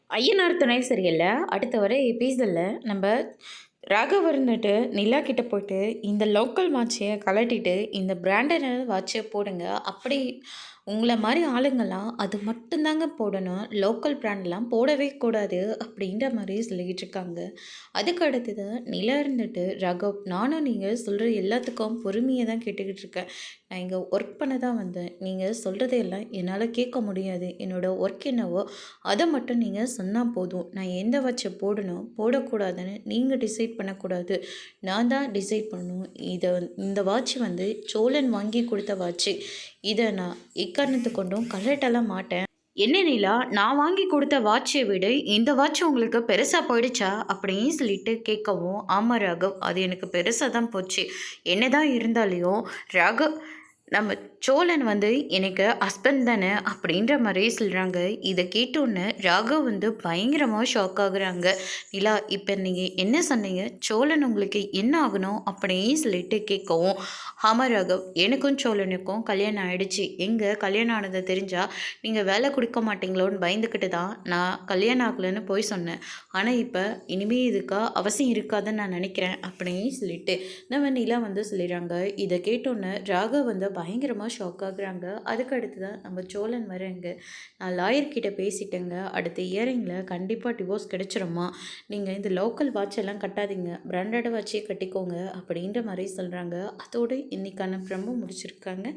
ஐயனார் துணை சரியில்ல. அடுத்த வர எபிசோட்ல நம்ம ராகவ் இருந்துட்டு நிலா கிட்ட போயிட்டு இந்த லோக்கல் வாட்சையை கழட்டிட்டு இந்த பிராண்டட் வாட்சை போடுங்க. அப்படி உங்களை மாதிரி ஆளுங்கள்லாம் அது மட்டும்தாங்க போடணும், லோக்கல் பிராண்ட்லாம் போடவே கூடாது அப்படின்ற மாதிரி சொல்லிக்கிட்டு இருக்காங்க. அதுக்கு அடுத்தது நிலா இருந்துட்டு ராகவ், நானும் நீங்கள் சொல்கிற எல்லாத்துக்கும் பொறுமையை தான் கேட்டுக்கிட்டு இருக்கேன். நான் இங்கே ஒர்க் பண்ண தான் வந்தேன். நீங்கள் சொல்கிறதையெல்லாம் என்னால் கேட்க முடியாது. என்னோடய ஒர்க் என்னவோ அதை மட்டும் நீங்கள் சொன்னால் போதும். நான் எந்த வாட்சை போடணும் போடக்கூடாதுன்னு நீங்கள் டிசைட் பண்ணக்கூடாது, நான் தான் டிசைட் பண்ணணும். இந்த வாட்ச் வந்து சோழன் வாங்கி கொடுத்த வாட்ச்சு. இதை நான் எக்காரணத்து கொண்டும் கலட்டலாம் மாட்டேன். என்ன நிலா, நான் வாங்கி கொடுத்த வாட்சை விட இந்த வாட்ச் உங்களுக்கு பெருசாக போயிடுச்சா அப்படின்னு சொல்லிட்டு கேட்கவும், ஆமாம் ராகவ், அது எனக்கு பெருசாக தான் போச்சு. என்ன தான் இருந்தாலையும் ராகவ், நம்ம சோழன் வந்து எனக்கு ஹஸ்பண்ட் தானே அப்படின்ற மாதிரி சொல்கிறாங்க. இதை கேட்டோன்னு ராகவ் வந்து பயங்கரமாக ஷாக் ஆகுறாங்க. நிலா, இப்போ நீங்கள் என்ன சொன்னீங்க, சோழன் உங்களுக்கு என்ன ஆகணும் அப்படின்னு சொல்லிட்டு கேட்கவும், ஆமாம் ராகவ், எனக்கும் சோழனுக்கும் கல்யாணம் ஆகிடுச்சு. எங்கே கல்யாணம் ஆனதை தெரிஞ்சால் நீங்கள் வேலை கொடுக்க மாட்டீங்களோன்னு பயந்துக்கிட்டு தான் நான் கல்யாணம் ஆகலைன்னு போய் சொன்னேன். ஆனால் இப்போ இனிமேல் இதுக்கா அவசியம் இருக்காதுன்னு நான் நினைக்கிறேன் அப்படின்னு சொல்லிட்டு நம்ம நிலா வந்து சொல்லிடுறாங்க. இதை கேட்டோன்னே ராகவ் வந்து பயங்கரமாக ஷாக் ஆகுறாங்க. அதுக்கு அடுத்து தான் நம்ம சோழன் வரேங்க, நான் லாயர்கிட்ட பேசிட்டேங்க, அடுத்த இயரிங்கில் கண்டிப்பாக டிவோர்ஸ் கிடைச்சிருமா, நீங்கள் இந்த லோக்கல் வாட்ச் எல்லாம் கட்டாதீங்க, பிராண்டட் வாட்சே கட்டிக்கோங்க அப்படின்ற மாதிரி சொல்கிறாங்க. அதோடு இன்றைக்கான ப்ரமோ முடிச்சிருக்காங்க.